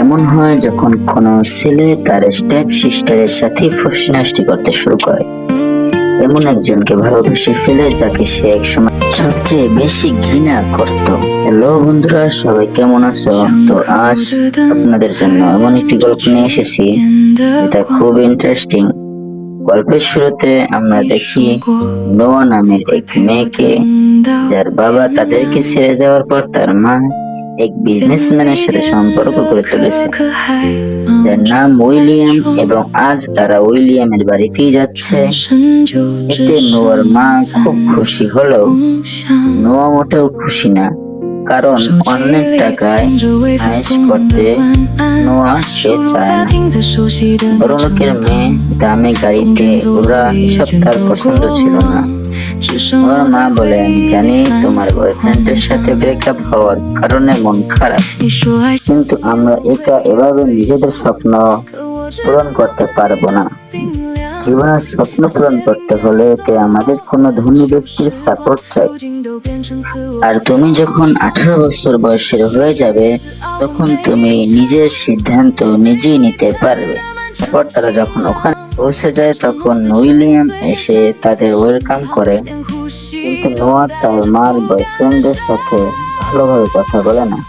এমন হয় যখন কোনো ছেলে তার স্টেপ সিস্টারের সাথে ফষ্টি করতে শুরু করে, এমন একজনকে ভালোবেসে ফেলে যাকে সে একসময় সবচেয়ে বেশি ঘৃণা করত। হ্যালো বন্ধুরা, সবাই কেমন আছো? তো আজ আপনাদের জন্য এমন একটি গল্প নিয়ে এসেছি যেটা খুব ইন্টারেস্টিং। গল্পের শুরুতে আমরা দেখি নোয়া নামের এক মেয়েকে, যার বাবা তাদেরকে ছেড়ে যাওয়ার পর তার মা এক বিজনেসম্যানের সাথে সম্পর্ক করে তুলেছে, যার নাম উইলিয়াম, এবং আজ তারা উইলিয়ামের বাড়িতেই যাচ্ছে। এতে নোয়ার মা খুব খুশি হলেও নোয়া মোটেও খুশি না, কারণ অন্যের টাকায় আয়েশ করতে নোয়া সে চায় না। বড়লোকের মেয়ে, দামি গাড়িতে ওরা এসব তার পছন্দ ছিল না। ওর মা বলে, জানি তোমার বয়ফ্রেন্ডের সাথে ব্রেকআপ হওয়ার কারণে মন খারাপ, কিন্তু আমরা এভাবে নিজেদের স্বপ্ন পূরণ করতে পারবো না। জীবনের স্বপ্ন পূরণ করতে হলে আমাদের কোনো ধনী ব্যক্তির সাপোর্ট চাই। আর তুমি যখন 18 বছর বয়সের হয়ে যাবে, তখন তুমি নিজের সিদ্ধান্ত নিজেই নিতে পারবে। তারপর তারা যখন ওখানে পৌঁছে যায়, তখন উইলিয়াম এসে তাদের ওয়েলকাম করে, কিন্তু নোয়া তার মার বয়ফ্রেন্ডের সাথে ভালোভাবে কথা বলে না।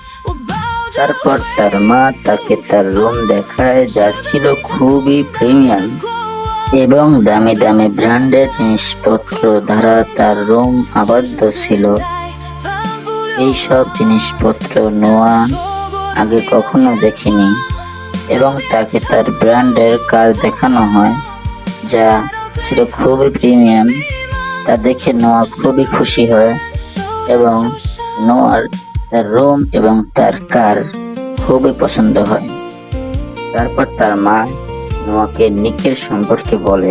তারপর তার মা তাকে তার রুম দেখায়, যা ছিল খুবই প্রিমিয়াম এবং দামি দামি ব্র্যান্ডের জিনিসপত্র দ্বারা তার রুম আবদ্ধ ছিল। এইসব জিনিসপত্র নোয়া আগে কখনো দেখেনি, এবং তাকে তার ব্র্যান্ডের কার দেখানো হয়, যা ছিল খুবই প্রিমিয়াম। তা দেখে নোয়া খুবই খুশি হয় এবং নোয়ার তার রুম এবং তার কার খুবই পছন্দ হয়। তারপর তার মা নোয়াকে নিকের সম্পর্কে বলে,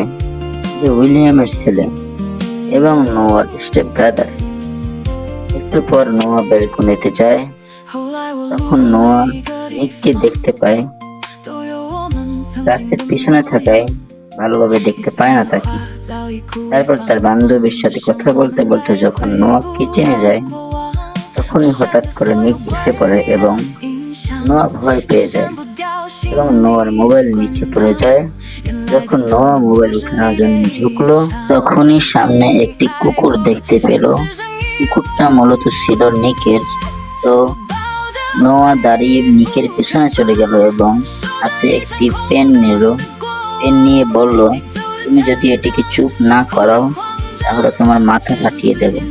যে উইলিয়ামের ছেলে এবং নোয়ার স্টেপ ব্রাদার। একটু পর নোয়া ব্যালকনিতে যায়, তখন নোয়া নিককে দেখতে পায়। গাছের পিছনে থাকায় ভালোভাবে দেখতে পায় না তাকে। তারপর তার বান্ধবীর সাথে কথা বলতে বলতে যখন নোয়া কিচেনে যায়, তখনই হঠাৎ করে নিক এসে পড়ে এবং নোয়া ভয় পেয়ে যায় এবং নোয়ার মোবাইল নিচে পড়ে যায়। যখন নোয়া মোবাইল উঠানোর জন্য ঝুঁকলো, তখনই সামনে একটি কুকুর দেখতে পেল। কুকুরটা মূলত ছিল নিকের। তো নোয়া দাঁড়িয়ে নিকের পেছনে চলে গেল এবং হাতে একটি পেন নিল। পেন নিয়ে বলল, তুমি যদি এটিকে চুপ না করাও, তাহলে তোমার মাথা ফাটিয়ে দেবে।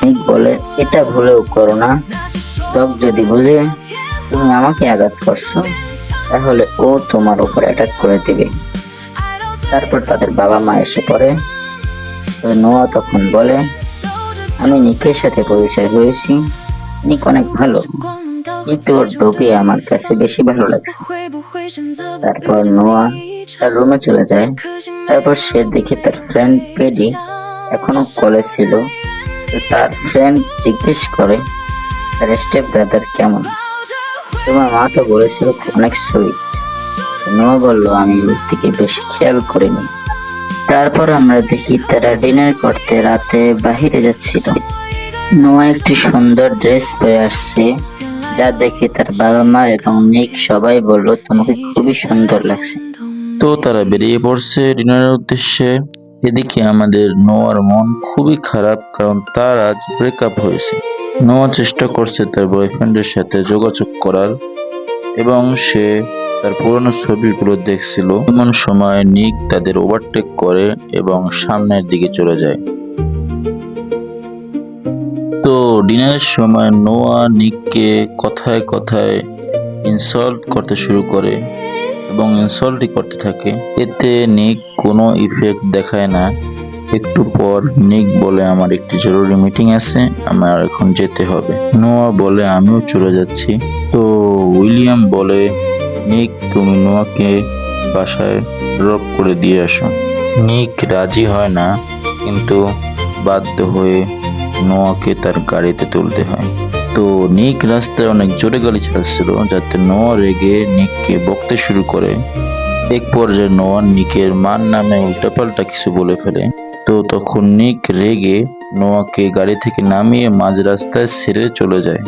নিক বলে, এটা ভুলেও করো না। ডগ যদি বুঝে তুমি আমাকে আঘাত করছো, তাহলে ও তোমার উপর অ্যাটাক করে দেবে। তারপর তাদের বাবা মা এসে পড়ে। নোয়া তখন বলে, আমি নিকের সাথে পরিচয় হয়েছি। নিক অনেক ভালো, কিন্তু ওর ডগে আমার কাছে বেশি ভালো লাগছে। তারপর নোয়া তার রুমে চলে যায়। তারপর সে দেখে তার ফ্রেন্ড পেডি এখনো কলেজ ছিল। তার ফ্রেন্ড জিজ্ঞেস করে, তার স্টেপ ব্রাদার কেমন? তোমার মা তো বলেছিল অনেক সুইট। নোয়া বলল, আমি ওর থেকে বেশি খেয়াল করিনি। তারপর আমরা দেখি তারা ডিনার করতে রাতে বাহিরে যাচ্ছিল। নোয়া একটি সুন্দর ড্রেস পরে আসছে, যা দেখে তার বাবা মা এবং নিক সবাই বলল, তোমাকে খুবই সুন্দর লাগছে। তো তারা বেরিয়ে পড়ছে ডিনারের উদ্দেশ্যে। এদিকে আমাদের নোয়ার মন খুবই খারাপ, কারণ তার আজ ব্রেকআপ হয়েছে। নোয়া চেষ্টা করছে তার বয়ফ্রেন্ডের সাথে যোগাযোগ করার, এবং সে তার পুরনো ছবিগুলো দেখছিল। এমন সময় নিক তাদের ওভারটেক করে এবং সামনের দিকে চলে যায়। তো ডিনারের সময় নোয়া নিককে কথায় কথায় ইনসাল্ট করতে শুরু করে এবং ইনসাল্টই করতে থাকে। এতে নিক কোনো ইফেক্ট দেখায় না। একটু পর নিক বলে, আমার একটি জরুরি মিটিং আছে, আমার এখন যেতে হবে। নোয়া বলে, আমিও চলে যাচ্ছি। তো উইলিয়াম বলে, নিক তুমি নোয়াকে বাসায় ড্রপ করে দিয়ে আসো। নিক রাজি হয় না, কিন্তু বাধ্য হয়ে নোয়াকে তার গাড়িতে তুলতে হয়। তো নিক রাস্তায় অনেক জোরে গাড়ি চালাচ্ছিল, যাতে নোয়া রেগে নিককে বকতে শুরু করে। এক পর্যায়ে নোয়া নিকের মান নামে উল্টাপাল্টা কিছু বলে ফেলে। তো তখন নিক রেগে নোয়াকে গাড়ি থেকে নামিয়ে মাঝ রাস্তায় ছেড়ে চলে যায়।